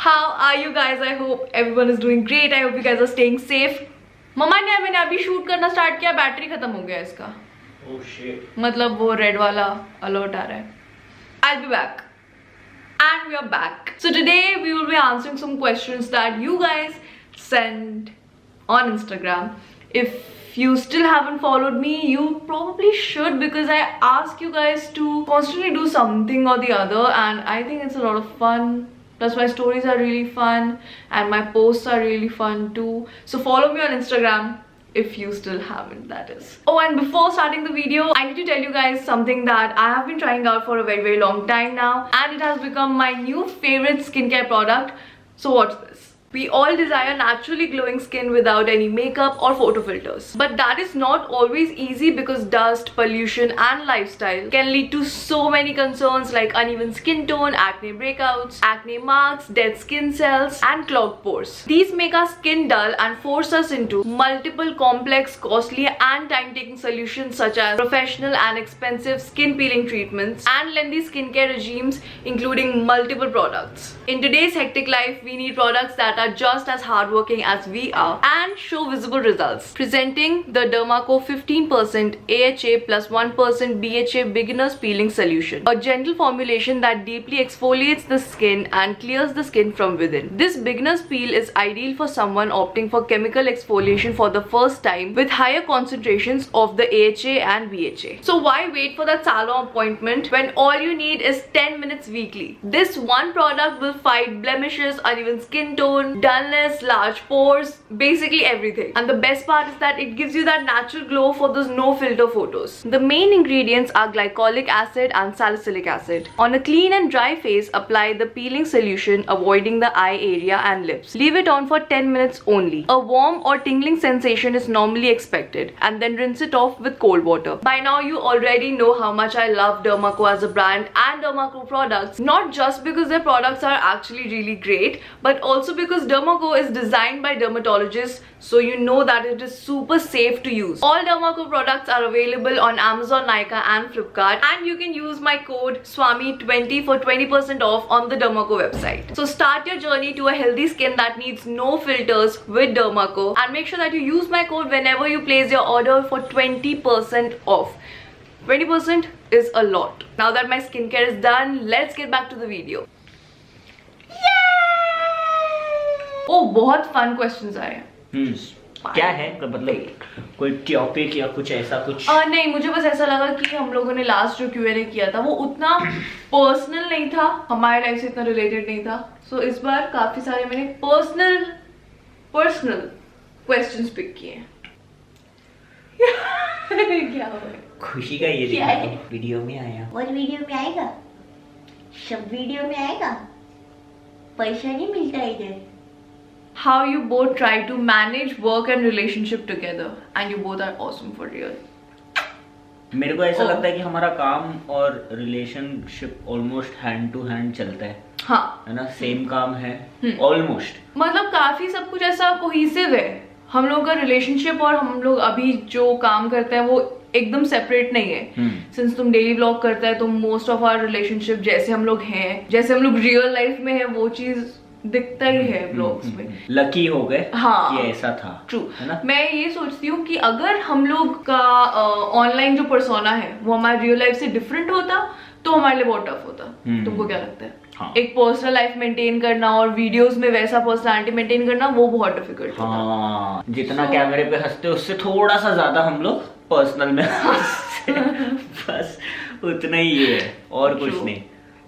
How are you guys? I hope everyone is doing great. I hope you guys are staying safe. मम्मा ने मैंने अभी shoot करना start किया, battery खत्म हो गया इसका. Oh shit. मतलब वो रेड वाला अलर्ट आ रहा है. I'll be back. And we are back. So today we will be answering some questions that you guys sent on Instagram. If you still haven't followed me, you probably should, because I ask you guys to constantly do something or the other, and I think it's a lot of fun. Plus my stories are really fun and my posts are really fun too. So follow me on Instagram if you still haven't, that is. Oh, and before starting the video, I need to tell you guys something that I have been trying out for a very long time now, and it has become my new favorite skincare product. So watch this. We all desire naturally glowing skin without any makeup or photo filters. But that is not always easy because dust, pollution and lifestyle can lead to so many concerns like uneven skin tone, acne breakouts, acne marks, dead skin cells and clogged pores. These make our skin dull and force us into multiple complex, costly and time-taking solutions such as professional and expensive skin peeling treatments and lengthy skincare regimes including multiple products. In today's hectic life, we need products that are just as hardworking as we are and show visible results. Presenting the Dermaco 15% AHA plus 1% BHA beginner's peeling solution, a gentle formulation that deeply exfoliates the skin and clears the skin from within. This beginner's peel is ideal for someone opting for chemical exfoliation for the first time with higher concentrations of the AHA and BHA. So why wait for that salon appointment when all you need is 10 minutes weekly? This one product will fight blemishes, uneven skin tone, dullness, large pores, basically everything. And the best part is that it gives you that natural glow for those no filter photos. The main ingredients are glycolic acid and salicylic acid. On a clean and dry face, apply the peeling solution, avoiding the eye area and lips. Leave it on for 10 minutes only. A warm or tingling sensation is normally expected, and then rinse it off with cold water. By now you already know how much I love Dermaco as a brand and Dermaco products, not just because their products are actually really great, but also because Dermaco is designed by dermatologists, so you know that it is super safe to use. All Dermaco products are available on Amazon, Nykaa and Flipkart, and you can use my code SWAMI20 for 20% off on the Dermaco website. So start your journey to a healthy skin that needs no filters with Dermaco, and make sure that you use my code whenever you place your order for 20% off. 20% is a lot. Now that my skincare is done, let's get back to the video. ओ बहुत fun questions आए हैं. क्या है मतलब कोई topic या कुछ ऐसा कुछ? नहीं, मुझे बस ऐसा लगा कि हम लोगों ने लास्ट जो Q&A किया था वो उतना पर्सनल नहीं था, हमारे लाइफ से इतना रिलेटेड नहीं था. सो इस बार काफी सारे मैंने पर्सनल क्वेश्चंस पिक किए हैं. क्या हो रहा है? खुशी का ये क्या है? वीडियो में आया. और वीडियो में आएगा, सब वीडियो में आएगा, पैसा नहीं मिलता इधर. How you both try to manage work and relationship together, and you both are awesome for real. मेरे को ऐसा लगता है कि हमारा काम और relationship almost hand to hand चलता है. हाँ, है ना, सेम काम है ऑलमोस्ट. मतलब काफी सब कुछ ऐसा कोहेसिव है हम लोग का रिलेशनशिप, और हम लोग अभी जो काम करते हैं वो एकदम सेपरेट नहीं है. सिंस तुम डेली व्लॉग करता है तो मोस्ट ऑफ आवर रिलेशनशिप जैसे हम लोग हैं, जैसे हम लोग रियल लाइफ में है, वो चीज दिखता ही है व्लॉग्स में. लकी हो गए. हाँ, कि ऐसा था. ट्रू है ना. मैं ये सोचती हूँ कि अगर हम लोग का ऑनलाइन जो पर्सोना है वो हमारी रियल लाइफ से डिफरेंट होता तो हमारे लिए बहुत टफ होता. तुमको क्या लगता है? हाँ. एक पर्सनल लाइफ मेंटेन करना और वीडियोस में वैसा पर्सनालिटी मेंटेन करना वो बहुत डिफिकल्ट होता. हाँ, जितना कैमरे पे हंसते उससे थोड़ा सा ज्यादा हम लोग पर्सनल में बस उतना ही है और कुछ नहीं.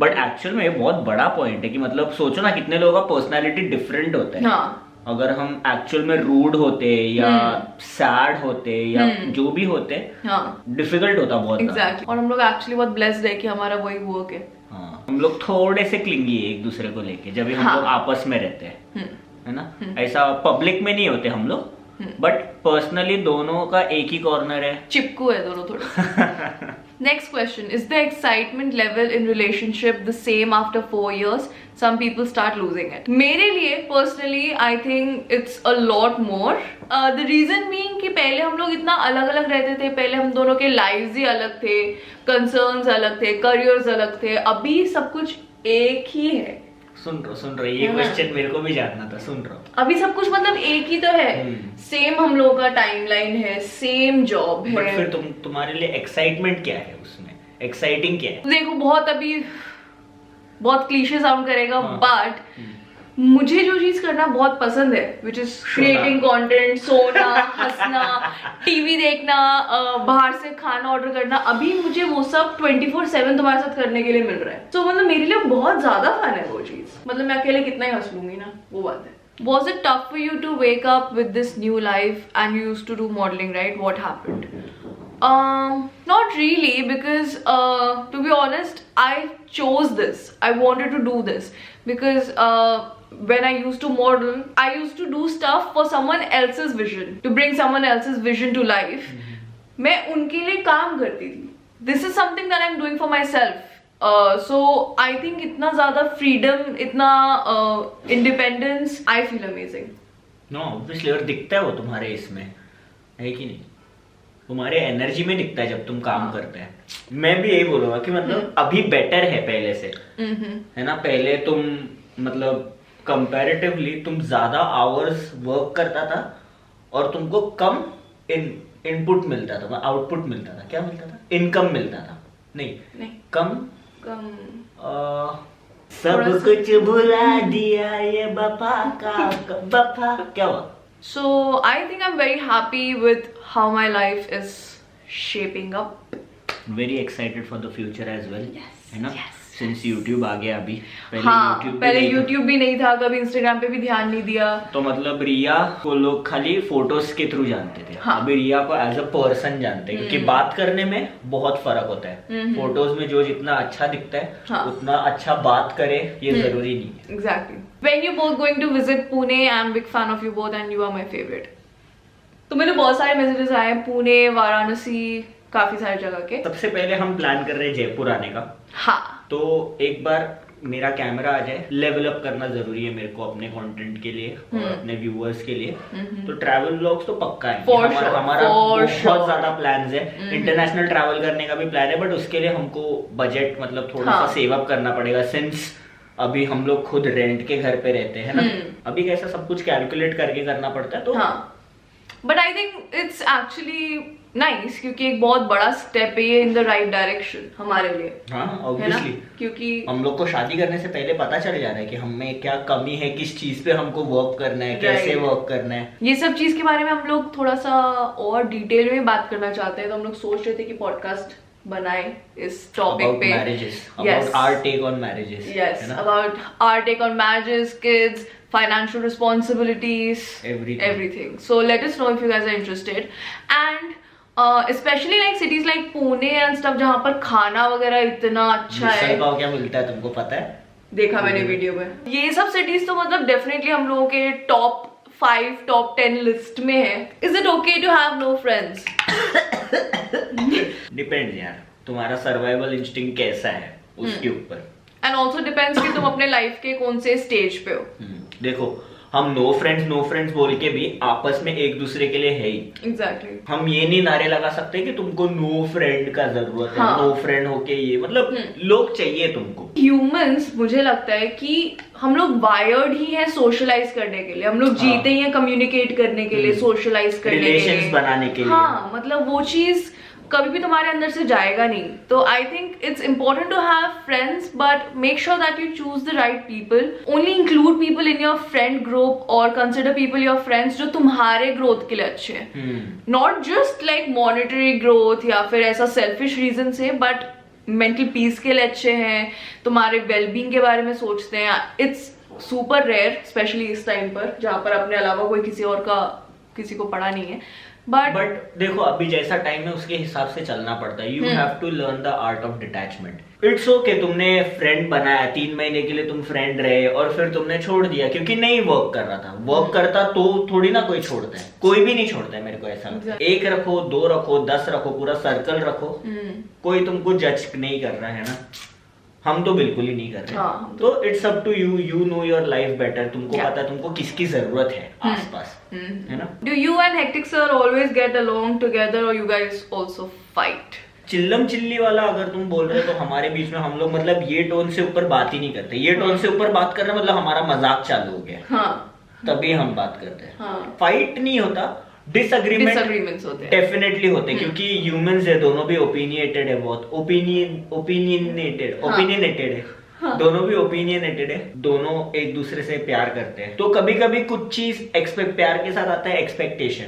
बट एक्चुअल में बहुत बड़ा पॉइंट है कि मतलब सोचो ना, कितने लोगों का पर्सनालिटी डिफरेंट होता है. हाँ. अगर हम एक्चुअल में रूड होते या सैड होते या जो भी होते, डिफिकल्ट होता बहुत. एग्जैक्टली. और हम लोग एक्चुअली बहुत ब्लेस्ड है कि हमारा वही वर्क है. हाँ, हम लोग थोड़े से क्लिंगी है एक दूसरे को लेके जब भी हम लोग आपस में रहते हैं. है ना. ऐसा पब्लिक में नहीं होते हम लोग, बट पर्सनली दोनों का एक ही कॉर्नर है, चिपकू है दोनों थोड़ा. Next question, is the excitement level in relationship the same after 4 years? Some people start losing it. मेरे लिए personally I think it's a lot more. The reason being कि पहले हम लोग इतना अलग अलग रहते थे, पहले हम दोनों के lives ही अलग थे, concerns अलग थे, careers अलग थे. अभी सब कुछ एक ही है. सुन रहा ये क्वेश्चन मेरे को भी जानना था, सुन रहा हूँ। अभी सब कुछ मतलब एक ही तो है, सेम हम लोगों का टाइमलाइन है, सेम जॉब है। बट फिर तुम्हारे लिए एक्साइटमेंट क्या है उसमें, एक्साइटिंग क्या है? देखो बहुत अभी बहुत क्लीशे साउंड करेगा, बट मुझे जो चीज करना बहुत पसंद है, विच इज क्रिएटिंग कंटेंट, सोना, हंसना, टीवी देखना, बाहर से खाना ऑर्डर करना, अभी मुझे वो सब 24/7 तुम्हारे साथ करने के लिए मिल रहा है। तो मतलब मेरे लिए बहुत ज्यादा फन है वो चीज। मतलब मैं अकेले कितना ही हंस लूंगी ना, वो बात है। Was it tough for you to wake up with this new life and you used to do modeling, right? What happened? Not really, because to be honest, I chose this. I wanted to do this because when I used to model, I used to do stuff for someone else's vision, to bring someone else's vision to life. मैं उनके लिए काम करती थी. This is something that I'm doing for myself. So I think इतना ज़्यादा freedom, इतना independence, I feel amazing. No, obviously, और दिखता है वो तुम्हारे इसमें, है कि नहीं? तुम्हारे एनर्जी में दिखता है जब तुम काम करते हैं। मैं भी यही बोलूंगा कि मतलब अभी बेटर है पहले से, है ना? पहले तुम मतलब कंपैरेटिवली तुम ज्यादा आवर्स वर्क करता था और तुमको कम इनपुट मिलता था, आउटपुट मिलता था, क्या मिलता था? इनकम मिलता था, नहीं कम सब कुछ भुला दिया ये बपा क्या हुआ? So I think I'm very happy with how my life is shaping up. Very excited for the future as well. Yes, है ना? yes, Since YouTube आ गया अभी, पहले YouTube भी नहीं था, कभी Instagram पे भी ध्यान नहीं दिया। तो मतलब रिया को लोग खाली फोटोज के थ्रू जानते थे। अभी रिया को एज अ पर्सन जानते हैं, क्योंकि बात करने में बहुत फर्क होता है। फोटोज में जो जितना अच्छा दिखता है उतना अच्छा बात करे ये जरूरी नहीं है। Exactly. When you both going to visit Pune, I'm big fan of you both and you are my favorite. तो मेरे बहुत सारे मैसेजेस आए पुणे, वाराणसी, काफी सारी जगह के। सबसे पहले हम प्लान कर रहे हैं जयपुर आने का। हाँ, तो एक बार मेरा कैमरा आ जाए, लेवल अप करना जरूरी है मेरे को अपने कंटेंट के लिए और अपने व्यूअर्स के लिए। तो ट्रैवल व्लॉग्स तो पक्का है, हमारा बहुत ज्यादा प्लान्स है। इंटरनेशनल ट्रैवल करने का भी प्लान है, बट उसके लिए हमको बजट मतलब थोड़ा सा सेव अप करना पड़ेगा, सिंस अभी हम लोग खुद रेंट के घर पे रहते हैं ना। अभी कैसा सब कुछ कैलकुलेट करके करना पड़ता है। तो but I think it's actually nice, क्योंकि एक बहुत बड़ा स्टेप है ये इन द राइट डायरेक्शन हमारे लिए। हाँ, ऑब्वियसली, क्योंकि हम लोग को शादी करने से पहले पता चल जा रहा है कि हमें क्या कमी है, किस चीज पे हमको वर्क करना है, कैसे वर्क करना है। ये सब चीज के बारे में हम लोग थोड़ा सा और डिटेल में बात करना चाहते हैं। तो हम लोग सोच रहे थे कि पॉडकास्ट बनाए इस टॉपिक पे, about our take on marriages. Yes, about our take on marriages, kids, financial responsibilities, everything. So let us know if you guys are interested, and especially like cities like Pune and stuff, जहाँ पर खाना वगैरह इतना अच्छा है। मिसल पाव क्या मिलता है तुमको पता है? देखा मैंने वीडियो में। ये सब सिटीज तो मतलब डेफिनेटली हम लोगों के टॉप 5, टॉप 10 लिस्ट में है। Is it okay to have no friends? Depends यार, तुम्हारा सर्वाइवल इंस्टिंक्ट कैसा है उसके ऊपर। एंड ऑल्सो डिपेंड्स कि तुम अपने लाइफ के कौन से स्टेज पे हो। देखो, हम नो फ्रेंड्स बोल के भी आपस में एक दूसरे के लिए है ही। एग्जैक्टली। हम ये नहीं नारे लगा सकते कि तुमको नो फ्रेंड का जरूरत है, नो फ्रेंड होके ये मतलब लोग चाहिए तुमको। ह्यूमंस, मुझे लगता है कि हम लोग वायर्ड ही है सोशलाइज करने के लिए। हम लोग जीते ही हैं कम्युनिकेट करने के लिए, सोशलाइज करने के लिए, रिलेशंस बनाने के लिए। हाँ, मतलब वो चीज कभी भी तुम्हारे अंदर से जाएगा नहीं। तो I think it's important to have friends, but make sure that you choose the right people. Only include people in your friend group और कंसिडर पीपल योर फ्रेंड्स जो तुम्हारे ग्रोथ के लिए अच्छे हैं। Not just like monetary growth या फिर ऐसा सेल्फिश रीजन से, बट मेंटल पीस के लिए अच्छे हैं, तुम्हारे वेलबींग के बारे में सोचते हैं। इट्स सुपर रेयर, स्पेशली इस टाइम पर जहाँ पर अपने अलावा कोई किसी को पड़ा नहीं है। बट देखो, अभी जैसा टाइम है उसके हिसाब से चलना पड़ता है। You have to learn the art of detachment. It's okay, तुमने फ्रेंड बनाया, 3 महीने के लिए तुम फ्रेंड रहे और फिर तुमने छोड़ दिया क्योंकि नहीं वर्क कर रहा था। वर्क करता तो थोड़ी ना कोई छोड़ता है, कोई भी नहीं छोड़ता है, मेरे को ऐसा लगता है। 1 रखो, 2 रखो, 10 रखो, पूरा सर्कल रखो, कोई तुमको जज नहीं कर रहा है ना। हम तो बिल्कुल ही नहीं कर रहे। तो it's up to you, you know your life better. तुमको पता है तुमको किसकी जरूरत है आसपास, है ना। Do you and Hectic sir always get along together or you guys also fight? चिल्लम चिल्ली वाला अगर तुम बोल रहे हो तो हमारे बीच में हम लोग मतलब ये टोन से ऊपर बात ही नहीं करते। ये टोन से ऊपर बात करना मतलब हमारा मजाक चालू हो गया, हाँ तभी हम बात करते हैं। हाँ फाइट नहीं होता, डिसएग्रीमेंट्स होते हैं डेफिनेटली होते हैं, क्योंकि ह्यूमंस है, दोनों भी ओपिनियटेड है, बहुत ओपिनियनेटेड है, दोनों भी ओपिनियनेटेड है, दोनों एक दूसरे से प्यार करते हैं। तो कभी कभी कुछ चीज प्यार के साथ आता है एक्सपेक्टेशन,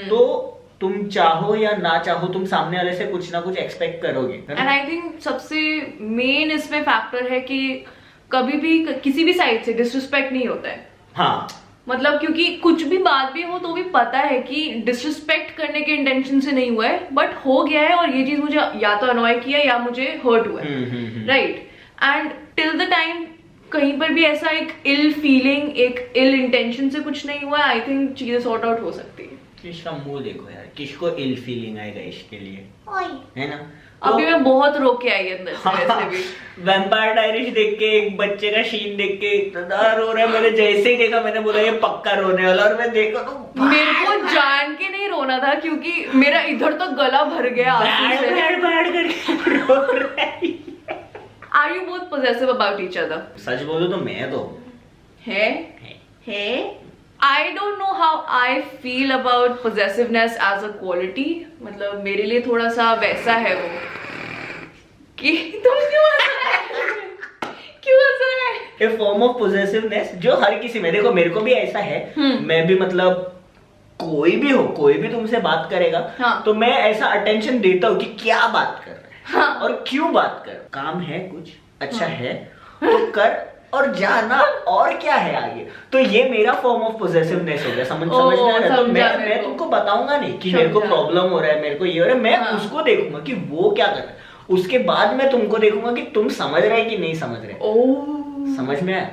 तो तुम चाहो या ना चाहो तुम सामने वाले से कुछ ना कुछ एक्सपेक्ट करोगे। एंड आई थिंक सबसे मेन इसमें फैक्टर है कि कभी भी किसी भी साइड से डिसरिस्पेक्ट नहीं होता है। हाँ मतलब क्योंकि कुछ भी बात भी हो तो भी पता है कि डिसरिस्पेक्ट करने के इंटेंशन से नहीं हुआ है, बट हो गया है और ये चीज मुझे या तो अनॉय किया या मुझे हर्ट हुआ है, right. And till the time कहीं पर भी ऐसा एक इल फीलिंग, एक इल इंटेंशन से कुछ नहीं हुआ, आई थिंक चीजें सॉर्ट आउट हो सकती है। इसका मुंह देखो यार, किसको इल फीलिंग आएगा इसके लिए, है ना। अभी मैं बहुत रोक के आई अंदर से वैसे भी। वैम्पायर डायरीज देख के, एक बच्चे का सीन देख के इतना रो रहा है, मैंने जैसे ही देखा मैंने बोला ये पक्का रोने वाला, और मैं देखा तो मेरे को जान के नहीं रोना था क्योंकि मेरा इधर तो गला भर गया आंसू से। बैड करके रो रहा है। Are you both possessive about each other? सच बोलो तो मैं तो है I don't know how I feel about possessiveness as a quality. मतलब मेरे लिए थोड़ा सा वैसा है वो कि तुम क्यों हंस रहे हो? क्यों हंस रहे हैं? A form of possessiveness जो हर किसी में, देखो मेरे को भी ऐसा है, मैं भी मतलब कोई भी हो, कोई भी तुमसे बात करेगा, हाँ। तो मैं ऐसा अटेंशन देता हूँ कि क्या बात कर रहा है, हाँ। और क्यों बात कर, काम है कुछ अच्छा है तो कर और जाना, और क्या है आगे। तो ये मेरा फॉर्म ऑफ पोजेसिवनेस हो गया, समझ में आ रहा है। तो मैं तुमको बताऊंगा नहीं कि मेरे को प्रॉब्लम हो रहा है, मेरे को ये हो रहा है, मैं हाँ। उसको देखूंगा कि वो क्या कर रहा है, उसके बाद मैं तुमको देखूंगा कि तुम समझ रहे कि नहीं समझ रहे। समझ में आया?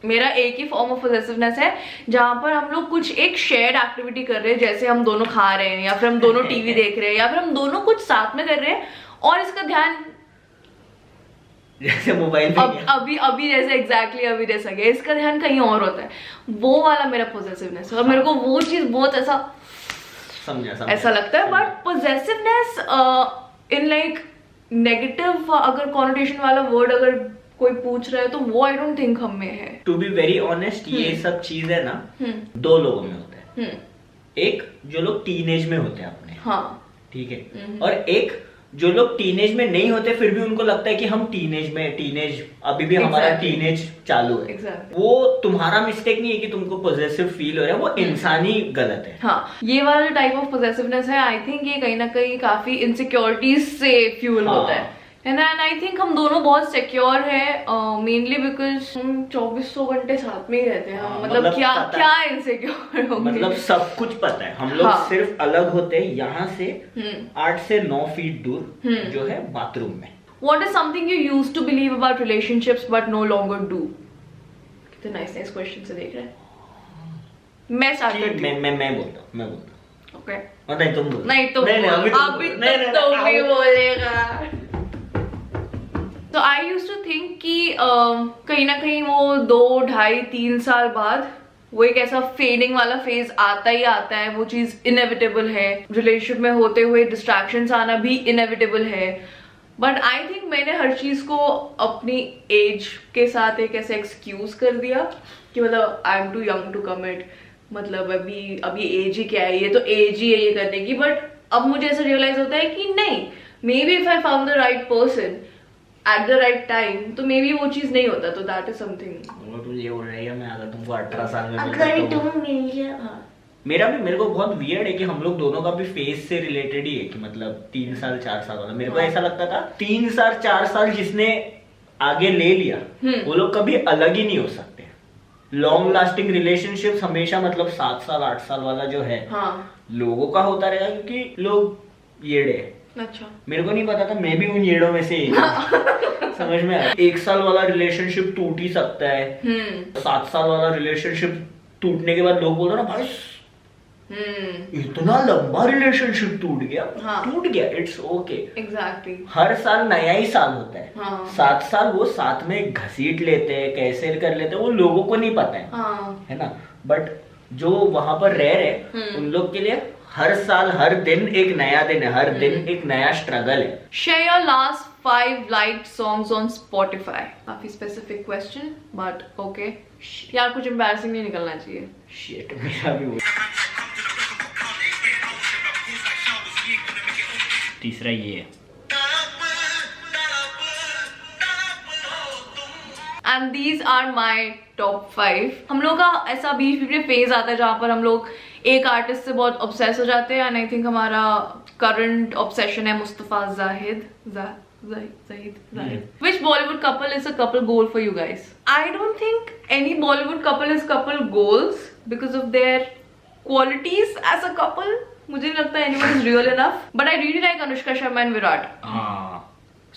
मेरा एक ही फॉर्म ऑफ पोजेसिवनेस है जहां पर हम लोग कुछ एक शेयर्ड एक्टिविटी कर रहे हैं, जैसे हम दोनों खा रहे हैं या फिर हम दोनों टीवी देख रहे हैं या फिर हम दोनों कुछ साथ में कर रहे हैं, और इसका ध्यान जैसे मोबाइल अभी जैसे एग्जैक्टली अभी जैसा गया, इसका ध्यान कहीं और होता है, वो वाला मेरा पोजेसिवनेस है। और मेरे को वो चीज बहुत ऐसा समझा ऐसा लगता है। But possessiveness in like negative अगर कॉनोटेशन वाला वर्ड अगर कोई पूछ रहा है तो वो आई डोंट थिंक हम में है। टू बी वेरी ऑनेस्ट, ये सब चीज है ना दो लोगों में होता है। एक जो लोग टीनेज में होते हैं अपने, हाँ ठीक है, और एक जो लोग टीनेज में नहीं होते फिर भी उनको लगता है कि हम टीनेज अभी भी हमारा टीनेज चालू है। वो तुम्हारा मिस्टेक नहीं है कि तुमको पोजेसिव फील हो रहा है, वो इंसानी गलत है। हाँ, ये वाला टाइप ऑफ पोजेसिवनेस है, आई थिंक ये कहीं ना कहीं काफी इनसिक्योरिटीज से फ्यूल होता है ना। एंड आई थिंक हम दोनों बहुत सिक्योर है, मेनली बिकॉज हम 2400 घंटे साथ में ही रहते हैं। मतलब क्या इनसिक्योर होंगे, मतलब सब कुछ पता है। हम लोग सिर्फ अलग होते हैं यहाँ से 8 से 9 फीट दूर जो है बाथरूम में। What is something you used to believe about relationships but no longer do? कितने नाइस क्वेश्चन से देख रहे हैं। मैं स्टार्ट करती हूँ। मैं बोलता हूँ। ओके, नहीं तुम बोलो। नहीं तो अभी तो भी बोलेगा। तो आई यूज टू थिंक कि कहीं ना कहीं वो 2, 2.5, 3 साल बाद वो एक ऐसा फेडिंग वाला फेज आता ही आता है, वो चीज इनएविटेबल है। रिलेशनशिप में होते हुए डिस्ट्रैक्शंस आना भी इनएविटेबल है। बट आई थिंक मैंने हर चीज को अपनी एज के साथ एक ऐसे एक्सक्यूज कर दिया कि मतलब I am too young to commit, मतलब अभी एज ही क्या है, ये तो एज ही है ये करने की। बट अब मुझे ऐसा रियलाइज होता है कि नहीं, may be if I found the right person at the right time तो मे बी वो चीज नहीं होता। तो दैट इज समथिंग। तुम ये बोल रही है मैं अगर तुमको 18 साल में अगर तुम मिल जाओ। हाँ, मेरे को बहुत वियर्ड है कि हम लोग दोनों का भी फेज से रिलेटेड ही है कि मतलब 3 साल 4 साल वाला। मेरे को ऐसा लगता था 3 साल 4 साल जिसने आगे ले लिया वो लोग कभी अलग ही नहीं हो सकते। लॉन्ग लास्टिंग रिलेशनशिप्स हमेशा मतलब 7 साल 8 साल वाला जो है लोगों का होता रहेगा, क्योंकि लोग येड़े हैं। अच्छा, मेरे को नहीं पता था, मैं भी उन येड़ों में से एक समझ में आया। 1 साल वाला रिलेशनशिप टूट ही सकता है। 7 साल वाला रिलेशनशिप टूटने के बाद लोग बोल रहे ना भाई इतना लंबा रिलेशनशिप टूट गया। टूट गया, इट्स ओके। एग्जैक्टली। हर साल नया ही साल होता है। हाँ। 7 साल वो साथ में घसीट लेते हैं, कैसे कर लेते हैं वो लोगों को नहीं पता है, है ना। बट जो वहां पर रह रहे उन लोग के लिए हर साल हर दिन एक नया दिन है, हर दिन एक नया स्ट्रगल है। Share your last 5 liked songs on Spotify. काफी स्पेसिफिक क्वेश्चन बट ओके। यार कुछ एम्बैरसिंग नहीं निकलना चाहिए। शिट, मेरा भी वो। तीसरा ये है। And these are my top 5। हम लोग का ऐसा बीच बीच में फेज आता है जहाँ पर हम लोग एक आर्टिस्ट से बहुत ऑब्सेस हो जाते हैं, एंड आई थिंक हमारा करंट ऑब्सेशन है Mustafa Zahid. Which Bollywood couple is a couple goal for you guys? I don't think any Bollywood couple is couple goals because of their qualities as a couple. मुझे नहीं लगता anyone is real enough. But I really like Anushka Sharma and Virat.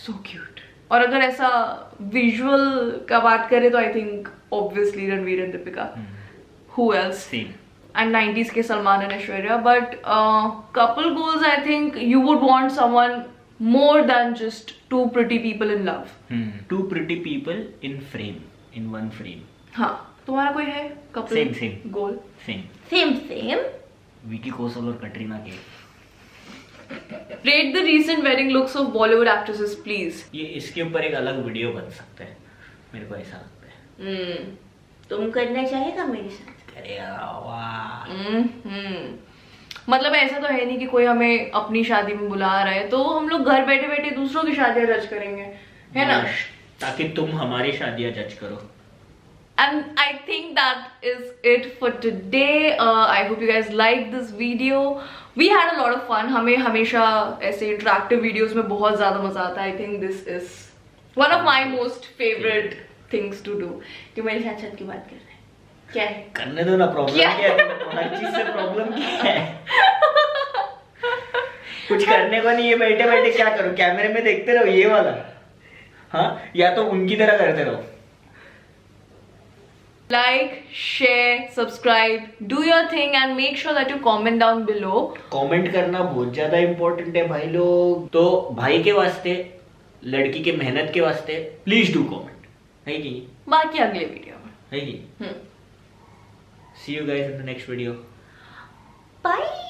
So cute. और अगर ऐसा visual का बात करें तो I think obviously Ranveer and Deepika. Who else? Same. And 90s के Salman and Aishwarya. But couple goals I think you would want someone more than just two pretty people in love. Two pretty people in frame, in one frame. हाँ, तुम्हारा कोई है couple Same. goal? Same. Vicky Kaushal और Katrina Kaif. Rate the recent wedding looks of Bollywood actresses, please. ये इसके ऊपर एक अलग वीडियो बन सकता है, मेरे को ऐसा लगता है। तुम करना चाहेगा मेरे साथ? करेगा, वाह। मतलब ऐसा तो है नहीं कि कोई हमें अपनी शादी में बुला रहा है तो हम लोग घर बैठे बैठे दूसरों की शादियां जज करेंगे, है ना? ताकि तुम हमारी शादियां जज करो। And I think that is it for today. I hope you guys liked this video. We had a lot of fun. हमें हमेशा ऐसे interactive videos में बहुत ज़्यादा मजा आता है. I think this is one of my most favorite things to do. कि मेरे साथ साथ की बात कर रहे हैं क्या है? करने दो ना, प्रॉब्लम क्या है? हर चीज से प्रॉब्लम क्या है? कुछ करने को नहीं है, बैठे बैठे क्या करो? कैमरे में देखते रहो ये वाला, हाँ, या तो उनकी तरह करते रहो। Like, share, subscribe, do your thing and make sure that you comment down below. Comment करना बहुत ज्यादा इम्पोर्टेंट है भाई लोग। तो भाई के वास्ते, लड़की के मेहनत के वास्ते प्लीज डू कमेंट, है कि? बाकी अगले वीडियो में, है कि? See you guys in the next video. Bye.